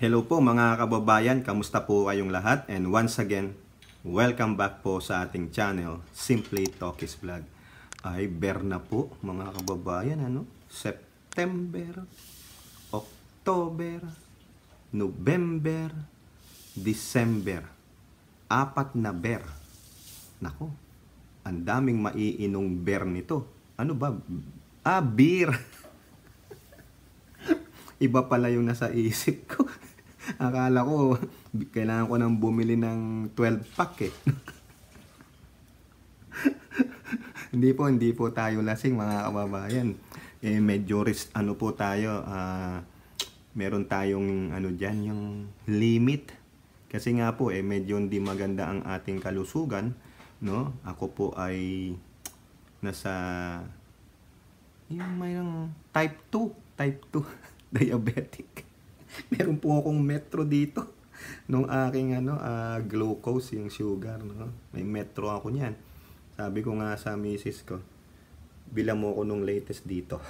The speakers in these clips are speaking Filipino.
Hello po mga kababayan, kamusta po kayong lahat? And once again, welcome back po sa ating channel, Simply Talkies Vlog. Ay, ber na po mga kababayan, September, October, November, December. 4 na ber. Nako, ang daming maiinong ber nito. Ano ba? Beer. Iba pala yung nasa isip ko. Akala ko, kailangan ko nang bumili ng 12-pack eh. Hindi po tayo lasing mga kababayan. Medyo ano po tayo, meron tayong dyan, yung limit. Kasi nga po, medyo hindi maganda ang ating kalusugan. No? Ako po ay nasa, yung mayroong type 2 diabetic. Meron po akong metro dito nung aking glucose, yung sugar, no? May metro ako niyan. Sabi ko nga sa misis ko, bilang mo ako nung latest dito.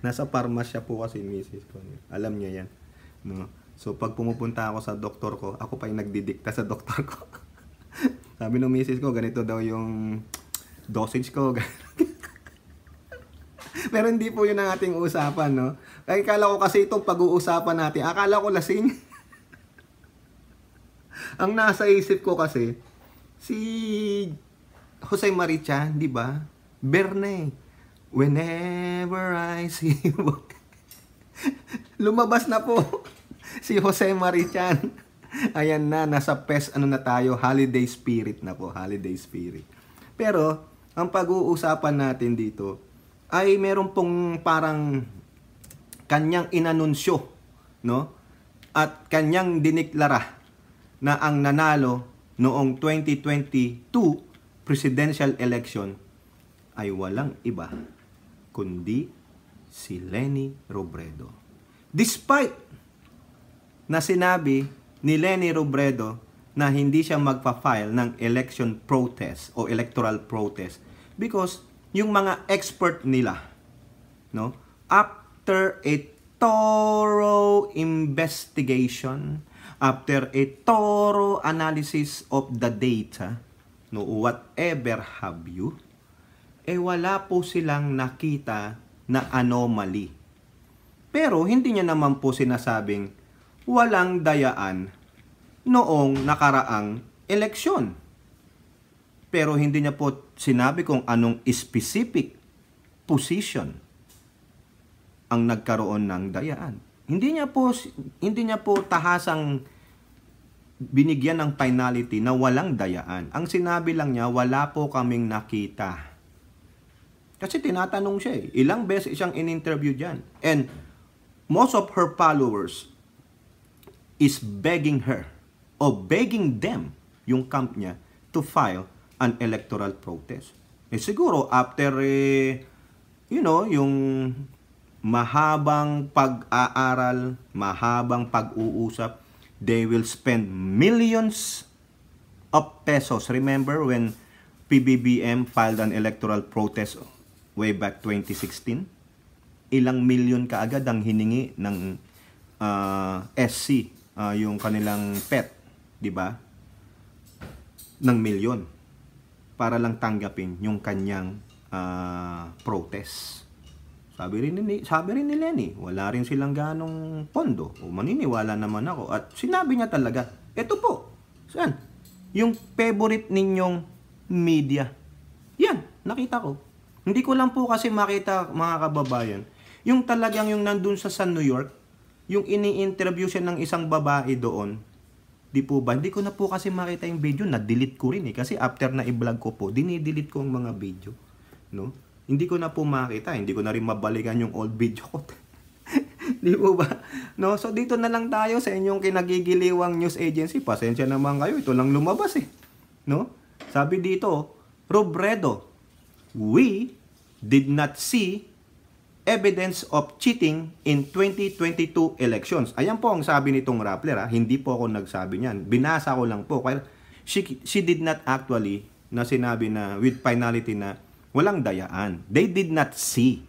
Nasa parmasya po kasi misis ko. Alam niya yan, no? So pag pumupunta ako sa doktor ko, ako pa yung nagdidikta sa doktor ko. Sabi ng misis ko, ganito daw yung dosage ko. Pero hindi po yun ang ating usapan, no? Akala ko kasi itong pag-uusapan natin, akala ko lasing. Ang nasa isip ko kasi, si Jose Maricha, di ba? Berne. Whenever I see you. Lumabas na po si Jose Marichan. Ayan na, nasa na tayo, holiday spirit na po, holiday spirit. Pero, ang pag-uusapan natin dito, ay meron pong parang kanyang inanunsyo, no? At kanyang diniklara na ang nanalo noong 2022 presidential election ay walang iba kundi si Leni Robredo. Despite na sinabi ni Leni Robredo na hindi siya magpa-file ng election protest o electoral protest because yung mga expert nila, no, after a thorough investigation, after a thorough analysis of the data, no, whatever have you, wala po silang nakita na anomaly. Pero hindi niya naman po sinasabing walang dayaan noong nakaraang eleksyon. Pero hindi niya po sinabi kung anong specific position ang nagkaroon ng dayaan. Hindi niya po tahasang binigyan ng finality na walang dayaan. Ang sinabi lang niya, wala po kaming nakita. Kasi tinatanong siya ilang beses siyang in-interview dyan. And most of her followers is begging her o begging them, yung camp niya, to file an electoral protest. Siguro after yung mahabang pag-aaral, mahabang pag-uusap, they will spend millions of pesos. Remember when PBBM filed an electoral protest way back 2016? Ilang milyon kaagad ang hiningi ng SC, yung kanilang pet, di ba? Ng milyon para lang tanggapin yung kanyang protest. Sabi rin ni Leni, wala rin silang ganong pondo. O maniniwala naman ako. At sinabi niya talaga, eto po, saan? Yung favorite ninyong media. Yan, nakita ko. Hindi ko lang po kasi makita, mga kababayan, yung talagang yung nandun sa New York, yung ini-interview siya ng isang babae doon, di po ba? Hindi ko na po kasi makita yung video, na-delete ko rin kasi after na i-vlog ko po, dinidelete ko ang mga video, no? Hindi ko na po makita, hindi ko na rin mabalikan yung old video ko. Di po ba? No? So dito na lang tayo sa inyong kinagigiliwang news agency. Pasensya naman kayo, ito lang lumabas no? Sabi dito, Robredo, we did not see evidence of cheating in 2022 elections. Ayan po ang sabi nitong Rappler. Hindi po ako nagsabi niyan. Binasa ko lang po. Kaya she did not actually na sinabi na with finality na walang dayaan. They did not see.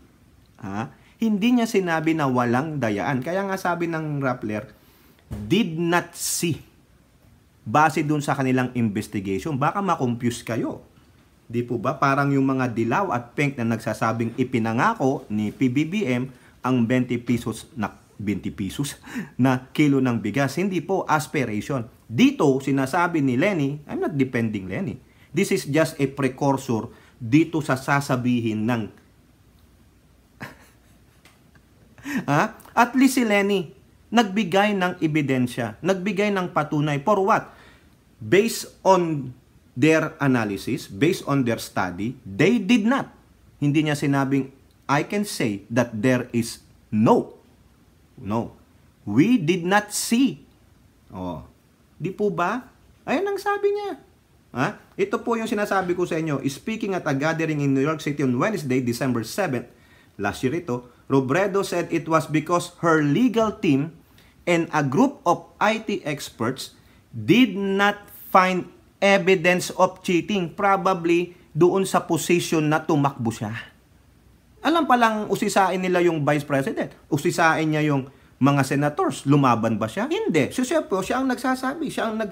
Hindi niya sinabi na walang dayaan. Kaya nga sabi ng Rappler, did not see. Base dun sa kanilang investigation. Baka makompuse kayo. Di po ba? Parang yung mga dilaw at pink na nagsasabing ipinangako ni PBBM ang 20 pesos na kilo ng bigas. Hindi po aspiration. Dito, sinasabi ni Lenny, I'm not defending Lenny. This is just a precursor dito sa sasabihin ng At least si Lenny nagbigay ng ebidensya, nagbigay ng patunay. For what? Based on their analysis, based on their study, they did not. Hindi niya sinabing, I can say that there is no. We did not see. Di po ba? Ayun ang sabi niya. Ito po yung sinasabi ko sa inyo. Speaking at a gathering in New York City on Wednesday, December 7th, last year ito, Robredo said it was because her legal team and a group of IT experts did not find evidence of cheating. Probably doon sa position na tumakbo siya. Alam palang usisain nila yung Vice President. Usisain niya yung mga senators. Lumaban ba siya? Hindi. So siya ang nagsasabi. Siya ang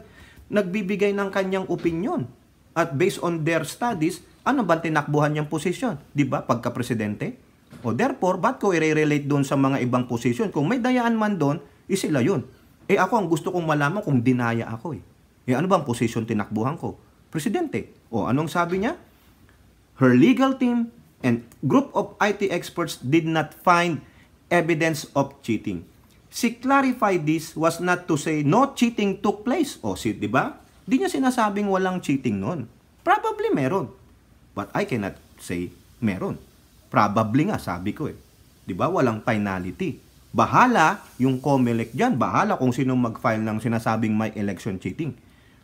nagbibigay ng kanyang opinion. At based on their studies, ano ba tinakbuhan niyang posisyon? Di ba? Pagka-presidente? Therefore, ba't ko i-relate doon sa mga ibang posisyon? Kung may dayaan man doon, sila yun. Ako ang gusto kong malaman kung dinaya ako ano bang posisyon tinakbuhan ko? Presidente. Anong sabi niya? Her legal team and group of IT experts did not find evidence of cheating. She clarified this was not to say no cheating took place. Di ba? Di niya sinasabing walang cheating noon. Probably meron. But I cannot say meron. Probably nga, sabi ko Di ba? Walang finality. Bahala yung COMELEC dyan. Bahala kung sino mag-file ng sinasabing may election cheating.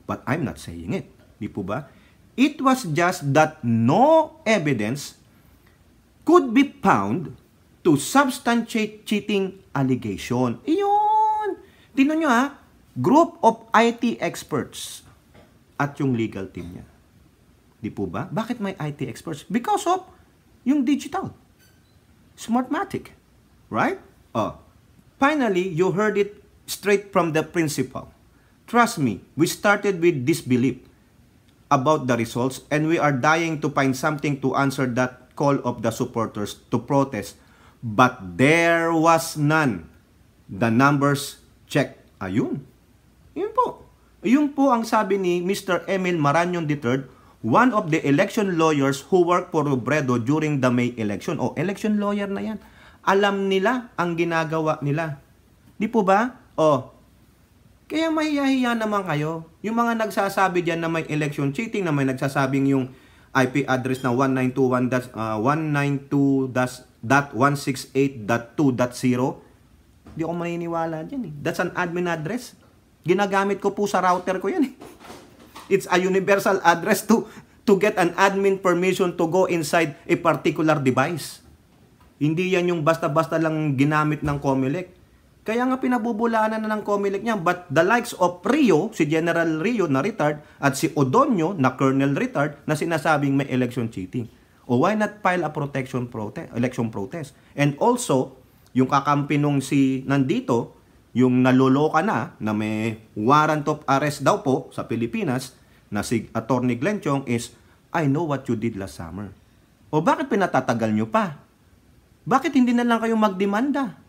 But I'm not saying it. Di po ba? It was just that no evidence could be found to substantiate cheating allegation. Iyon! Tingnan nyo group of IT experts at yung legal team niya. Di po ba? Bakit may IT experts? Because of yung digital. Smartmatic. Right? Finally, you heard it straight from the principal. Trust me, we started with disbelief about the results and we are dying to find something to answer that call of the supporters to protest. But there was none. The numbers checked. Ayun. Yun po. Yun po ang sabi ni Mr. Emil Marañon III, one of the election lawyers who worked for Robredo during the May election. Election lawyer na yan. Alam nila ang ginagawa nila. Di po ba? Kaya mahihiya naman kayo. Yung mga nagsasabi dyan na may election cheating, na may nagsasabing yung IP address na 192.168.2.0. Di ako maniniwala dyan That's an admin address. Ginagamit ko po sa router ko yan It's a universal address to get an admin permission to go inside a particular device. Hindi yan yung basta-basta lang ginamit ng COMELEC. Kaya nga pinabubulaanan na ng COMELEC niya. But the likes of Rio, si General Rio na retired, at si Odonio na Colonel retired, na sinasabing may election cheating. Why not file a election protest? And also, yung kakampi nung nandito, yung naloloka na may warrant of arrest daw po sa Pilipinas na si Attorney Glenn Chong is, I know what you did last summer. Bakit pinatatagal nyo pa? Bakit hindi na lang kayo magdemanda?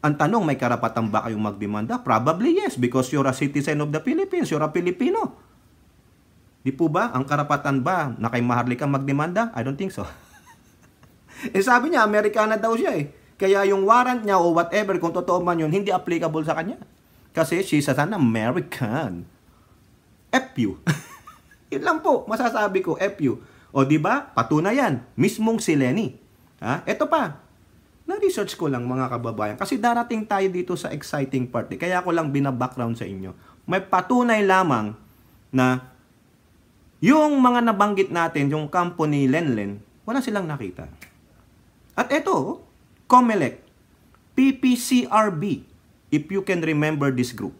Ang tanong, may karapatan ba kayong magdemanda? Probably yes, because you're a citizen of the Philippines. You're a Filipino. Di po ba? Ang karapatan ba na kay Maharlika magdemanda? I don't think so. Sabi niya, Amerikana daw siya Kaya yung warrant niya o whatever, kung totoo man yun, hindi applicable sa kanya. Kasi she's an American. FU. Yun lang po, masasabi ko, FU. Di ba? Patunayan. Mismong si Lenny. Ito pa. Na-research ko lang mga kababayan. Kasi darating tayo dito sa exciting part. Kaya ko lang bina-background sa inyo. May patunay lamang na yung mga nabanggit natin, yung kampo ni Lenlen, wala silang nakita. At ito, COMELEC, PPCRB, if you can remember this group.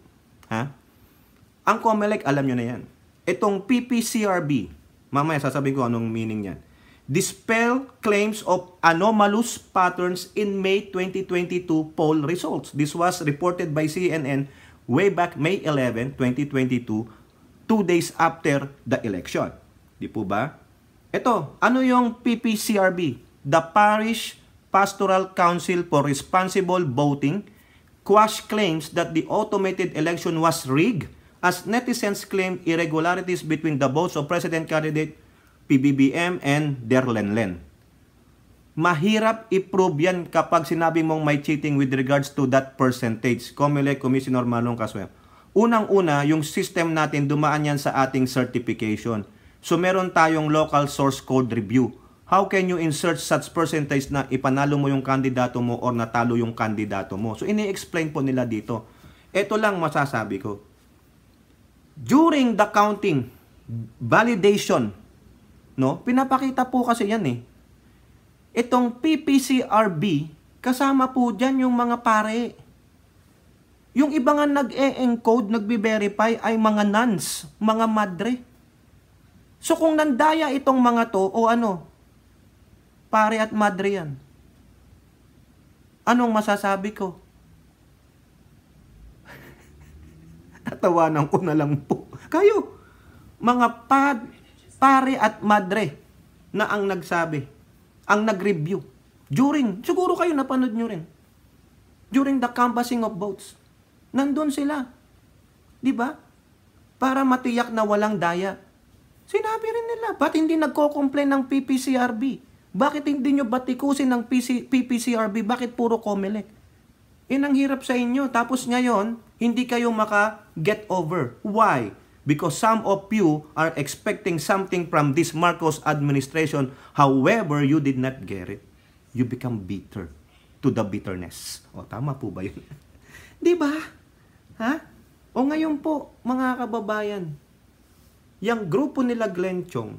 Ang COMELEC, alam nyo na yan. Itong PPCRB, mamaya sasabihin ko anong meaning niyan. dispel claims of anomalous patterns in May 2022 poll results. This was reported by CNN way back May 11, 2022, 2 days after the election. Di po ba? Ito, ano yung PPCRB? The Parish Pastoral Council for Responsible Voting quashed claims that the automated election was rigged as netizens claimed irregularities between the votes of president candidate PBBM and Derlenlen. Mahirap i-prove yan kapag sinabi mong may cheating with regards to that percentage. COMELEC Commissioner Manong Caswell. Unang-una, yung system natin dumaan yan sa ating certification. So meron tayong local source code review. How can you insert such percentage na ipanalo mo yung kandidato mo or natalo yung kandidato mo? So ini-explain po nila dito. Ito lang masasabi ko. During the counting, validation, no? Pinapakita po kasi yan eh. Itong PPCRB, kasama po dyan yung mga pare. Yung iba nga nag-e-encode, nagbe-verify ay mga nuns, mga madre. So kung nandaya itong mga to, o ano, pare at madre yan. Anong masasabi ko? Tatawanan ko na lang po. Kayo, mga pare at madre na ang nagsabi, ang nag-review. Siguro kayo napanood nyo rin. During the canvassing of votes. Nandun sila. Di ba? Para matiyak na walang daya. Sinabi rin nila, ba't hindi nagko-complain ng PPCRB? Bakit hindi nyo batikusin ng PPCRB? Bakit puro COMELEC? Ang hirap sa inyo. Tapos ngayon, hindi kayo maka-get over. Why? Because some of you are expecting something from this Marcos administration. However, you did not get it. You become bitter to the bitterness. O, tama po ba yun? Di ba? Ha? O ngayon po, mga kababayan, yung grupo nila Glenn Chong,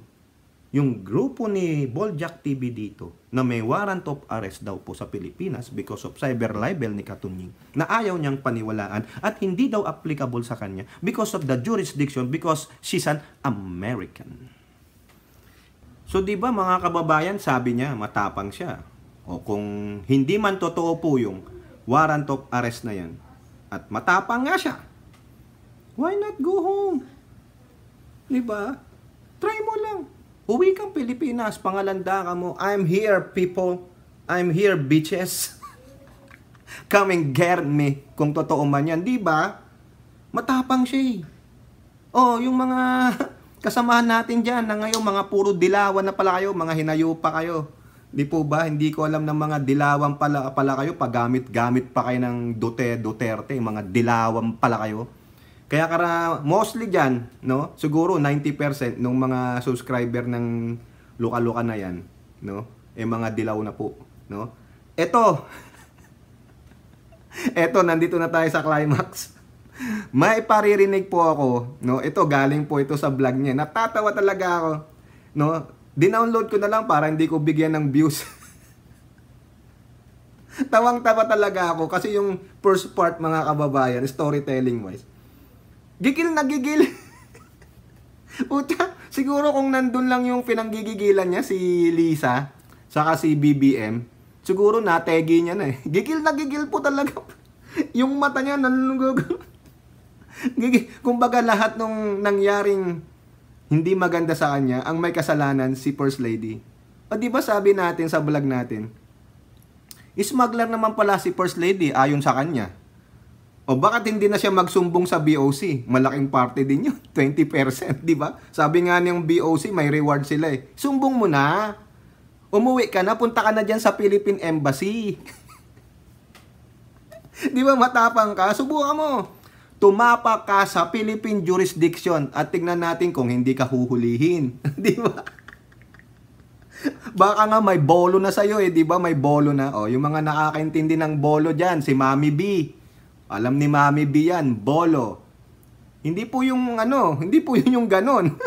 yung grupo ni Boljak TV dito, na may warrant of arrest daw po sa Pilipinas because of cyber libel ni Katunying, na ayaw niyang paniwalaan at hindi daw applicable sa kanya because of the jurisdiction, because she's an American. So di ba mga kababayan, sabi niya, matapang siya. O kung hindi man totoo po yung warrant of arrest na yan, at matapang nga siya, why not go home? Di ba? Try mo lang. Uwi kang Pilipinas, pangalanda ka mo, I'm here, people. I'm here, bitches. Come and get me. Kung totoo man yan, di ba? Matapang siya eh. Oh, yung mga kasamahan natin dyan, na ngayon, mga puro dilawan na pala kayo, mga hinayo pa kayo. Di po ba? Hindi ko alam ng mga dilawan pala kayo, pagamit-gamit pa kayo ng Duterte, mga dilawan pala kayo. Kaya mostly dyan, no? Siguro 90% ng mga subscriber ng luka-luka na yan, no? Mga dilaw na po, no? Eto, nandito na tayo sa climax. May paririnig po ako, no? Ito, galing po ito sa vlog niya. Natatawa talaga ako, no? Dinownload ko na lang para hindi ko bigyan ng views. Tawang-tawa talaga ako kasi yung first part, mga kababayan, storytelling wise. Gigil na gigil. Puta, siguro kung nandun lang yung pinanggigigilan niya, si Lisa, saka si BBM, siguro nategi niya na eh. Gigil na gigil po talaga. Yung mata niya nanunugog. Kumbaga lahat nung nangyaring hindi maganda sa kanya, ang may kasalanan si First Lady. O di ba sabi natin sa vlog natin, smuggler naman pala si First Lady ayon sa kanya. O bakit hindi na siya magsumbong sa BOC? Malaking parte din yun. 20%, di ba? Sabi nga niyang BOC, may reward sila eh. Sumbong mo na. Umuwi ka na, punta ka na dyan sa Philippine Embassy. Di ba matapang ka? Subukan mo. Tumapa ka sa Philippine jurisdiction at tignan natin kung hindi ka huhulihin. Di ba? Baka nga may bolo na sa'yo eh, di ba? May bolo na. O, yung mga nakakaintindi ng bolo dyan, si Mami B. Alam ni Mami B yan, bolo. Hindi po yung hindi po yun yung ganon.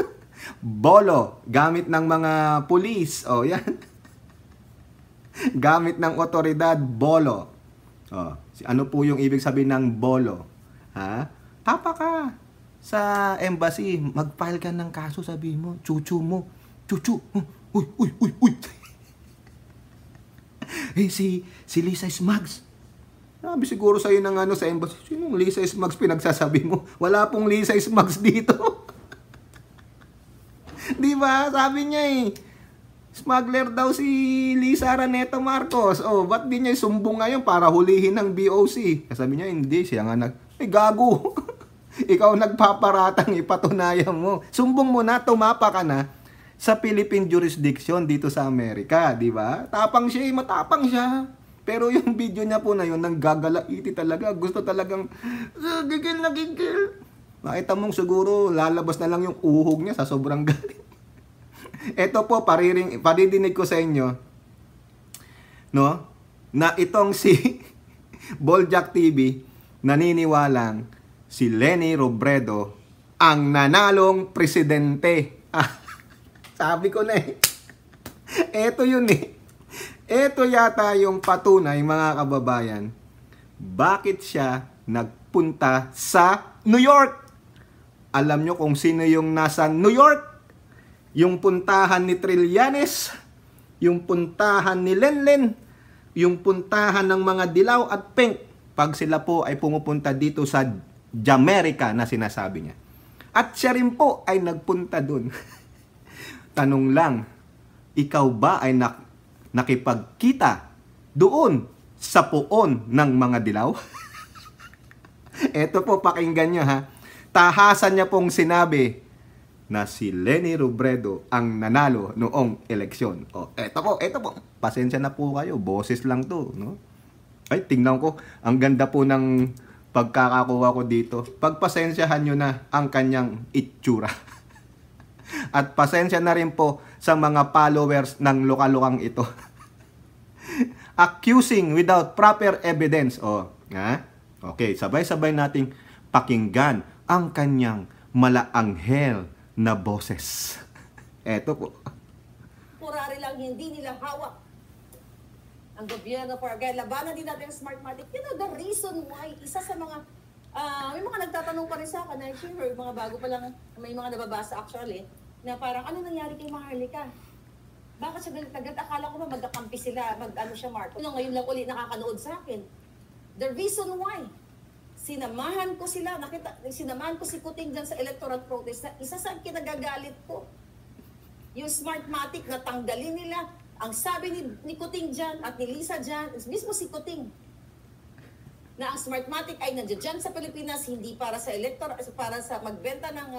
Bolo, gamit ng mga pulis. O, yan. Gamit ng otoridad, bolo. O, ano po yung ibig sabihin ng bolo? Ha? Tapa ka sa embassy, mag-file ka ng kaso, sabi mo, chuchu mo. Chuchu, Uy, uy, uy, uy. Eh, si Lisa Smugs. Sabi siguro sa'yo ng ano sa embassy, sinong Lisa Smugs pinagsasabi mo? Wala pong Lisa Smugs dito. Di ba? Sabi niya eh. Smuggler daw si Lisa Araneta Marcos. Oh, ba't di niya sumbong ngayon para hulihin ng BOC? Sabi niya, hindi. Siya nga gago. Ikaw nagpaparatang, ipatunayan mo. Sumbong mo na, tumapa ka na sa Philippine jurisdiction dito sa Amerika, di ba? Tapang siya, matapang siya. Pero yung video niya po na yun, nanggagalaiti talaga. Gusto talagang, gigil na gigil. Makita mong siguro, lalabas na lang yung uhog niya sa sobrang galit. Ito po, paridinig ko sa inyo, no? Na itong si Boljak TV, naniniwalang si Leni Robredo ang nanalong presidente. Sabi ko na eh. Ito yun eh. Ito yata yung patunay, mga kababayan. Bakit siya nagpunta sa New York? Alam nyo kung sino yung nasa New York? Yung puntahan ni Trillanes, yung puntahan ni Lenlen, yung puntahan ng mga Dilaw at Pink. Pag sila po ay pumupunta dito sa Jamaica na sinasabi niya. At siya rin po ay nagpunta dun. Tanong lang, ikaw ba ay nakipagkita doon sa puon ng mga Dilaw? Eto po, pakinggan nyo ha. Tahasan niya pong sinabi na si Leni Robredo ang nanalo noong eleksyon. O, eto po. Pasensya na po kayo, boses lang to, no? Ay, tingnan ko, ang ganda po ng pagkakakuha ko dito. Pagpasensyahan nyo na ang kanyang itsura. At pasensya na rin po sa mga followers ng lokal-lokang ito. Accusing without proper evidence. O, ha? Okay, sabay-sabay nating pakinggan ang kanyang malaanghel na boses. Eto po. Purari lang hindi nila hawak ang gobyerno for again. Labanan din natin ang Smartmatic. You know, the reason why, isa sa mga, may mga nagtatanong pa rin sa akin, na sure, mga bago pa lang, may mga nababasa actually, na parang, ano nangyari kay Maharlika? Bakit siya galit-agad? Akala ko ba magkakampi sila, mag-ano siya, Marco? Ngayon lang ulit nakakanood sa akin. The reason why, sinamahan ko sila, sinamahan ko si Kuting dyan sa electoral protest, na isa sa kinagagalit ko, yung Smartmatic na tanggalin nila. Ang sabi ni Kuting dyan at ni Lisa dyan, mismo si Kuting, na ang Smartmatic ay nandiyan dyan sa Pilipinas, hindi para sa para sa magbenta ng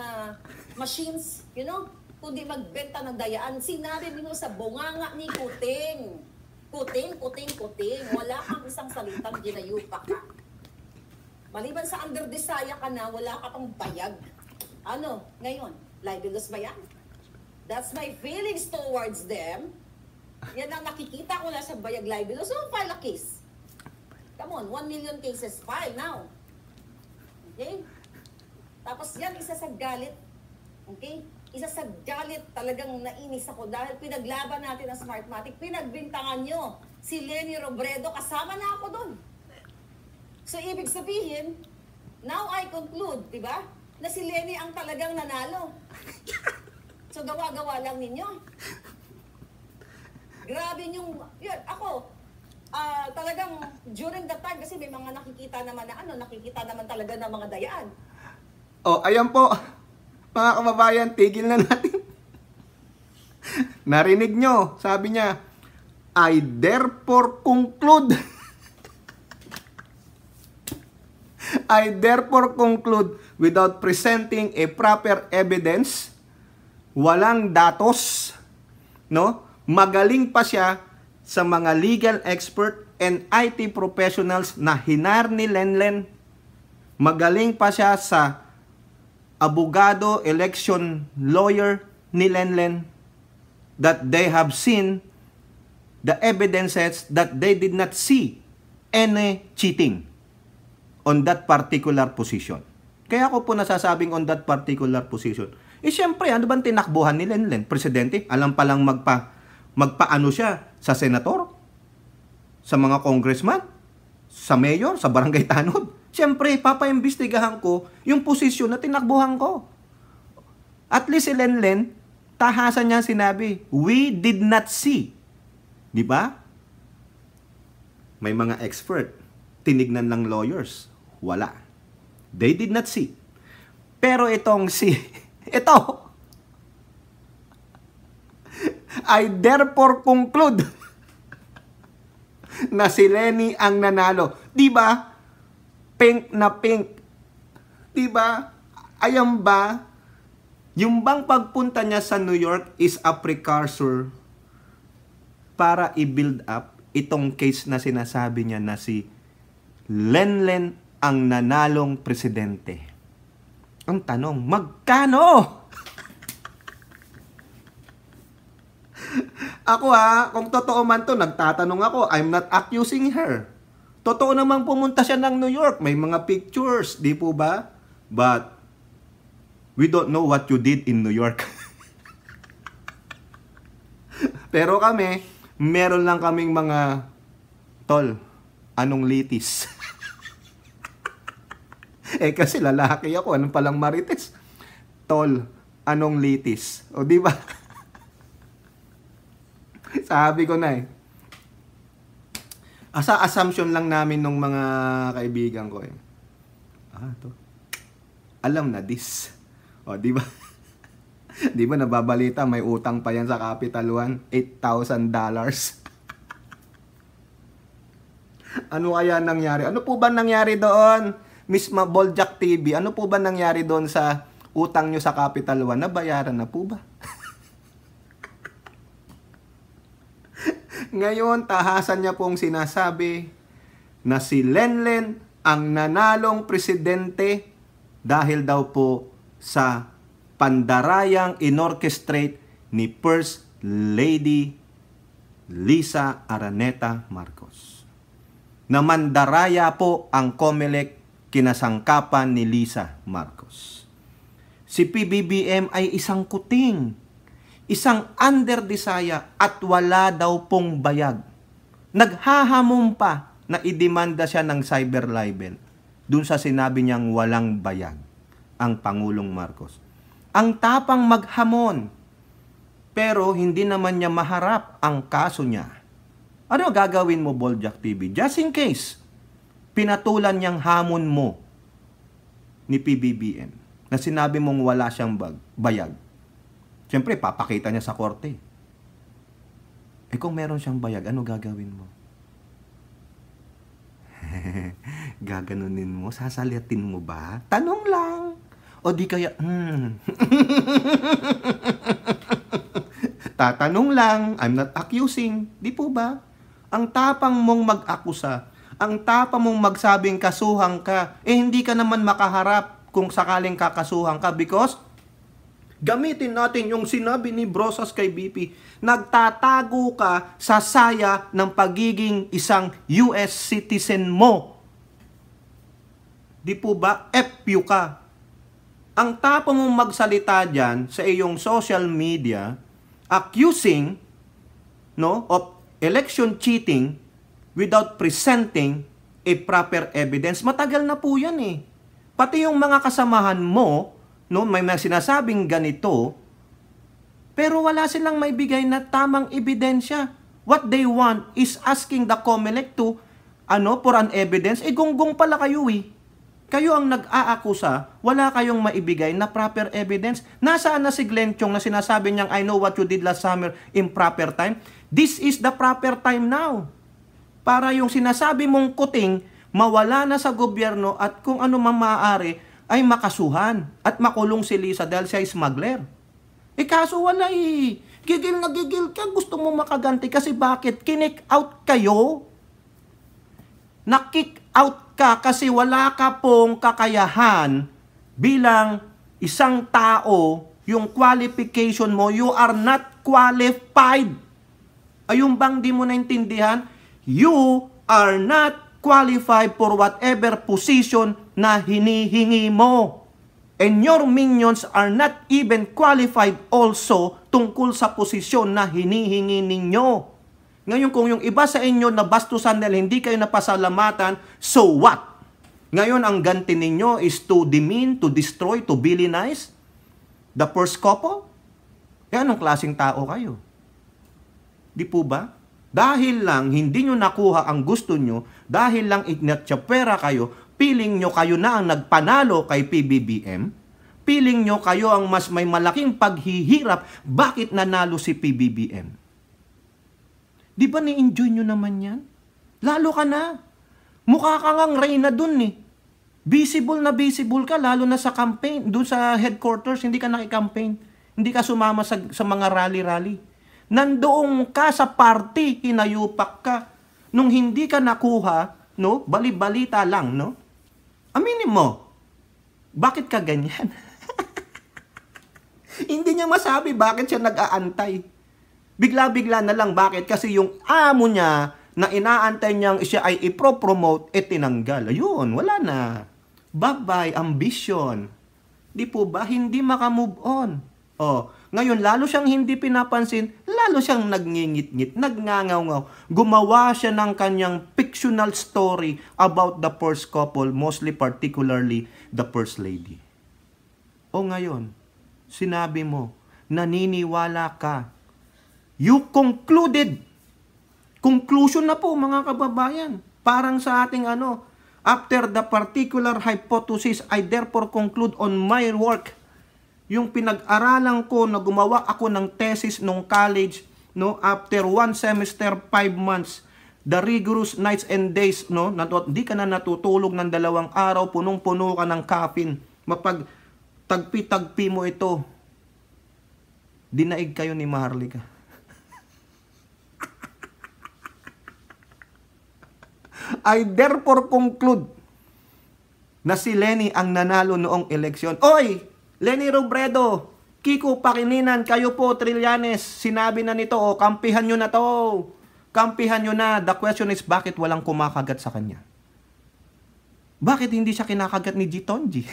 machines, you know, kundi magbenta ng dayaan. Sinabi mo sa bunganga ni Kuting. Kuting. Wala kang isang salitang ginayupa ka. Maliban sa underdesaya ka na, wala ka pang bayag. Ano, ngayon, libelous ba yan? That's my feelings towards them. Yan ang nakikita ko na sa bayag libelous. So, file a case. Come on, 1 million cases file now. Okay? Tapos yan, isa sa galit. Okay? Isa sa galit talagang nainis ako dahil pinaglaban natin ang Smartmatic. Pinagbintangan nyo si Leni Robredo. Kasama na ako doon. So, ibig sabihin, now I conclude, di ba, na si Leni ang talagang nanalo. So, gawa-gawa lang ninyo. Grabe yung, yun, ako, talagang during that time, kasi may mga nakikita naman talaga ng mga dayaan. O, ayan po, mga kababayan, tigil na natin. Narinig nyo, sabi niya, I therefore conclude. I therefore conclude without presenting a proper evidence, walang datos, no? Magaling pa siya sa mga legal expert and IT professionals na hinar ni Lenlen. Magaling pa siya sa abogado, election lawyer ni Lenlen, that they have seen the evidences that they did not see any cheating on that particular position. Kaya ako po nasasabing on that particular position. Eh syempre, ano bang tinakbuhan ni Lenlen? Presidente, alam palang magpaano siya sa senator, sa mga congressman, sa mayor, sa barangay tanod. Syempre, papaimbestigahan ko yung posisyon na tinakbuhan ko. At least si Lenlen, Tahasan niya sinabi, we did not see. Di ba? May mga expert. Tinignan ng lawyers. Wala. They did not see. Pero itong si, ito, I therefore conclude na si Lenny ang nanalo. Di ba? Pink na pink. Di ba? Ayan ba? Yung bang pagpunta niya sa New York is a precursor para i-build up itong case na sinasabi niya na si Lenlen ang nanalong presidente. Ang tanong, magkano? Ako kung totoo man to, nagtatanong ako, I'm not accusing her. Totoo namang pumunta siya ng New York, may mga pictures, di po ba? But we don't know what you did in New York. Pero kami, meron lang kaming mga, tol, anong litis? Kasi lalaki ako, anong palang marites? Tol, anong litis? O di ba? Sabi ko na Asa assumption lang namin nung mga kaibigan ko to. Alam na this. O, di ba? Di ba nababalita may utang pa yan sa Capital One, $8,000. Ano kaya nangyari? Ano po ba nangyari doon? Miss Boljak TV, ano po ba nangyari doon sa utang nyo sa Capital One? Nabayaran na po ba? Ngayon, tahasan niya pong sinasabi na si Lenlen ang nanalong presidente dahil daw po sa pandarayang inorchestrate ni First Lady Lisa Araneta Marcos. Na mandaraya po ang COMELEC kinasangkapan ni Lisa Marcos. Si PBBM ay isang kuting, isang underdesaya at wala daw pong bayag. Naghahamon pa na idemanda siya ng cyber libel dun sa sinabi niyang walang bayag ang Pangulong Marcos. Ang tapang maghamon, pero hindi naman niya maharap ang kaso niya. Ano gagawin mo, Boljak TV? Just in case, pinatulan niyang hamon mo ni PBBM na sinabi mong wala siyang bayag. Siyempre, papakita niya sa korte. Kung meron siyang bayag, ano gagawin mo? Gaganunin mo? Sasaliatin mo ba? Tanong lang. O di kaya, tatanong lang, I'm not accusing. Di po ba? Ang tapang mong mag-akusa, ang tapang mong magsabing kasuhan ka, hindi ka naman makaharap kung sakaling kakasuhan ka because gamitin natin yung sinabi ni Brosas kay BP, nagtatago ka sa saya ng pagiging isang US citizen mo. Di po ba? FU ka. Ang tapang mong magsalita dyan sa iyong social media, accusing of election cheating without presenting a proper evidence. Matagal na po yan Pati yung mga kasamahan mo, may sinasabing ganito, pero wala silang may bigay na tamang ebidensya. What they want is asking the COMELEC to, for an evidence. Gunggong pala kayo Kayo ang nag-aakusa, wala kayong maibigay na proper evidence. Nasaan na si Glenn Chong na sinasabi niyang, I know what you did last summer in proper time? This is the proper time now. Para yung sinasabi mong kuting, mawala na sa gobyerno at kung ano man maaari, ay makasuhan at makulong si Lisa dahil siya ay smuggler. Kaso wala Gigil na gigil ka, gusto mo makaganti kasi bakit? Kick out kayo? Na-kick out ka kasi wala ka pong kakayahan bilang isang tao, yung qualification mo, you are not qualified. Ayun bang di mo naintindihan? You are not qualified for whatever position na hinihingi mo. And your minions are not even qualified also tungkol sa posisyon na hinihingi ninyo. Ngayon, kung yung iba sa inyo na bastusan dahil hindi kayo napasalamatan, so what? Ngayon, ang ganti ninyo is to demean, to destroy, to villainize the first couple? Anong klaseng tao kayo? Di po ba? Dahil lang hindi nyo nakuha ang gusto nyo, dahil lang ignatsyapera kayo, piling nyo kayo na ang nagpanalo kay PBBM, piling nyo kayo ang mas may malaking paghihirap, bakit nanalo si PBBM? Di ba ni-enjoy nyo naman yan? Lalo ka na. Mukha ka ngang reyna dun eh. Visible na visible ka, lalo na sa campaign, dun sa headquarters, hindi ka nakikampaign. Hindi ka sumama sa mga rally-rally. Nandoon ka sa party, hinayupak ka. Nung hindi ka nakuha, no, bali-balita lang, no? Aminin mo, bakit ka ganyan? Hindi niya masabi bakit siya nag-aantay. Bigla-bigla na lang, bakit? Kasi yung amo niya na inaantay niyang siya ay ipro-promote, tinanggal. Ayun, wala na. Bye-bye, ambition. Di po ba? Hindi makamove on. Oh, ngayon, lalo siyang hindi pinapansin, lalo siyang nagngingit-ngit, nagngangaw-ngaw. Gumawa siya ng kanyang fictional story about the first couple, mostly particularly the first lady. O ngayon, sinabi mo, naniniwala ka. You concluded. Conclusion na po, mga kababayan. Parang sa ating after the particular hypothesis, I therefore conclude on my work. Yung pinag-aralan ko na gumawa ako ng thesis nung college, no, after 1 semester, 5 months, the rigorous nights and days, no, di ka na natutulog ng 2 araw, punong-puno ka ng caffeine, mapag tagpi-tagpi mo ito, dinaig kayo ni Maharlika. I therefore conclude na si Leni ang nanalo noong eleksyon. Oy! Leni Robredo, Kiko Pakininan, kayo po, Trillanes, sinabi na nito, kampihan nyo na to. Kampihan nyo na. The question is, bakit walang kumakagat sa kanya? Bakit hindi siya kinakagat ni Gitonji?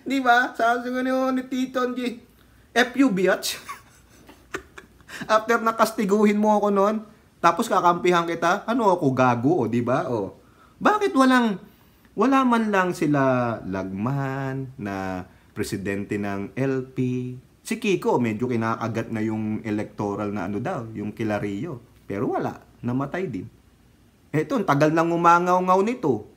Di ba? Sabi ko ni Titonji, FU biatch. After nakastiguhin mo ako noon, tapos kakampihan kita, ako, gago, di ba? Bakit wala man lang sila Lagman na presidente ng LP. Si Kiko, medyo kinakagat na yung electoral na yung Kilarillo. Pero wala, namatay din. Eto, tagal nang umangaw-ngaw nito.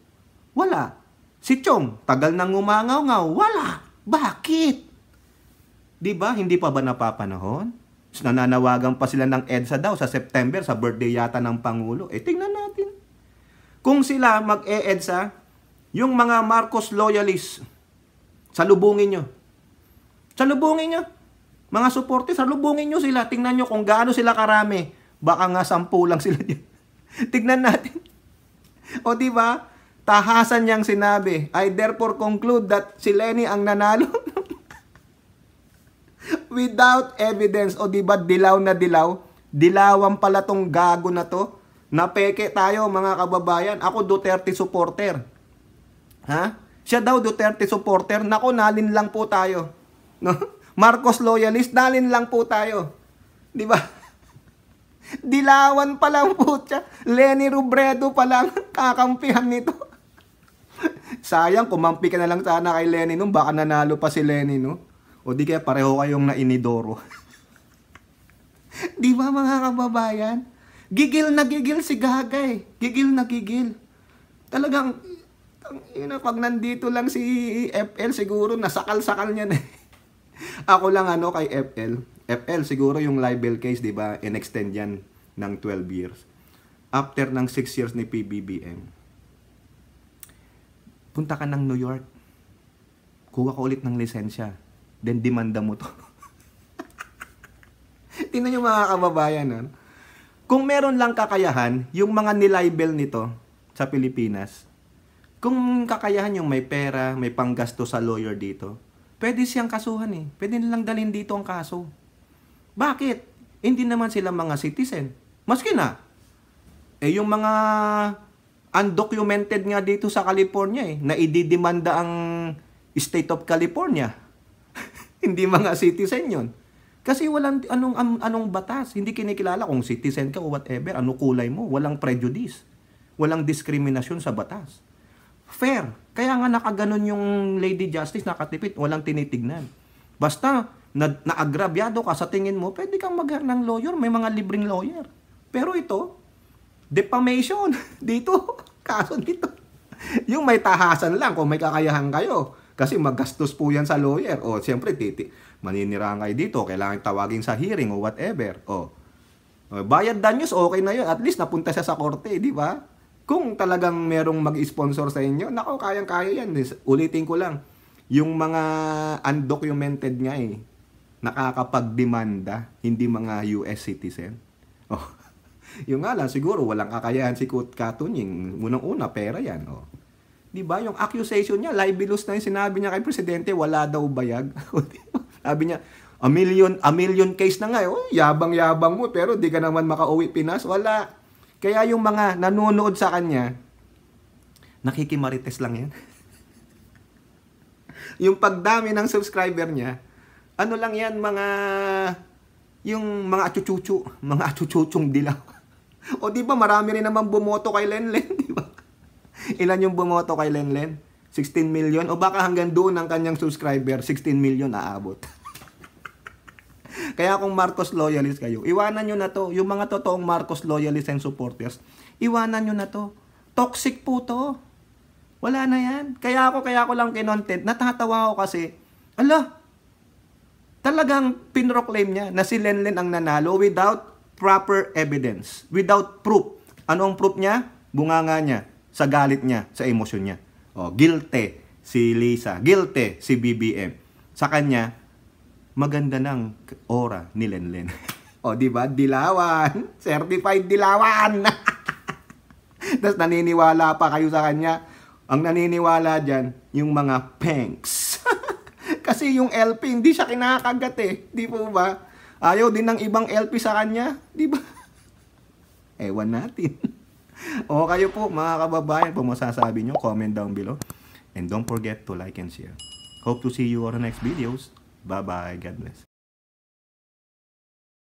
Wala. Si Chong, tagal nang umangaw-ngaw. Wala. Bakit? Di ba, hindi pa ba napapanahon? Nananawagan pa sila ng EDSA daw sa September, sa birthday yata ng Pangulo. Tingnan natin. Kung sila mag-EDSA, yung mga Marcos loyalists, salubungin nyo. Salubungin nyo. Mga supporters, salubungin nyo sila. Tingnan nyo kung gaano sila karami. Baka nga 10 lang sila dyan. Tignan natin. O diba? Tahasan niyang sinabi, I therefore conclude that si Leni ang nanalo. Without evidence. O diba, dilaw na dilaw? Dilawan pala tong gago na to. Napeke tayo, mga kababayan. Ako Duterte supporter. Ha? Siya daw Duterte supporter. Nako, nalin lang po tayo. No? Marcos loyalist, nalin lang po tayo. Di ba? Dilawan pa lang po siya. Leni Robredo pa lang kakampihan nito. Sayang, kumampi ka na lang sana kay Leni nung baka nanalo pa si Leni, no? O di kaya pareho kayong nainidoro. Di ba, mga kababayan? Gigil na gigil si Gagay. Gigil na gigil. Talagang pag nandito lang si FL, siguro nasakal-sakal niya na. Ako lang kay FL. FL siguro yung libel case, di ba? In-extend yan ng 12 years. After ng 6 years ni PBBM, punta ka ng New York. Kuha ka ulit ng lisensya. Then demanda mo to. Tingnan nyo, mga kababayan. Kung meron lang kakayahan, yung mga nilibel nito sa Pilipinas, kung kakayahan yung may pera, may panggasto sa lawyer dito, pwede siyang kasuhan eh. Pwede nilang dalhin dito ang kaso. Bakit? Hindi naman sila mga citizen. Maski na. Yung mga undocumented nga dito sa California na ididemanda ang State of California. Hindi mga citizen yon. Kasi walang anong batas. Hindi kinikilala kung citizen ka o whatever. Ano kulay mo. Walang prejudice. Walang diskriminasyon sa batas. Fair. Kaya nga nakaganon yung Lady Justice, nakatipid, walang tinitignan. Basta naagrabyado ka sa tingin mo, pwede kang mag-hire ng lawyer, may mga libreng lawyer. Pero ito, defamation. Dito, kaso dito. Yung may tahasan lang kung may kakayahan kayo. Kasi maggastos po yan sa lawyer. O, siyempre, maninirang kayo dito. Kailangan tawagin sa hearing o whatever. O, bayad danyos, okay na yun. At least napunta siya sa korte, di ba? Kung talagang merong mag-sponsor sa inyo, nako, kayang-kaya yan. Ulitin ko lang. Yung mga undocumented nga nakakapagdemanda, hindi mga US citizen. Oh. Yung nga lang, siguro walang kakayahan si Katunying. Unang-una, pera yan. Oh. Di ba? Yung accusation niya, libelous na yung sinabi niya kay Presidente, wala daw bayag. Sabi niya, a million case na nga. Oh, yabang-yabang mo, pero di ka naman makauwi Pinas. Wala. Kaya yung mga nanonood sa kanya, nakikimarites lang yan. Yung pagdami ng subscriber niya, ano lang yan, yung mga achuchuchong dilaw. O di ba marami rin naman bumoto kay Lenlen, di ba? Ilan yung bumoto kay Lenlen? 16 million? O baka hanggang doon ang kanyang subscriber, 16 million aabot. Kaya kung Marcos loyalist kayo, iwanan nyo na to. Yung mga totoong Marcos loyalist and supporters, iwanan nyo na to. Toxic po to. Wala na yan. Kaya ako lang kinontent. Natatawa ako kasi, talagang pinroclaim niya na si Lenlen ang nanalo without proper evidence. Without proof. Ano ang proof niya? Bunganga niya. Sa galit niya. Sa emosyon niya. O, guilty si Lisa. Guilty si BBM. Sa kanya, maganda ng aura ni Lenlen. O, di ba? Dilawan. Certified dilawan. Tapos naniniwala pa kayo sa kanya. Ang naniniwala dyan, yung mga pengs. Kasi yung LP, hindi siya kinakagat Di po ba? Ayaw din ng ibang LP sa kanya. Di ba? Ewan natin. O kayo po, mga kababayan, kung masasabi nyo, comment down below. And don't forget to like and share. Hope to see you on the next videos. Bye-bye. God bless.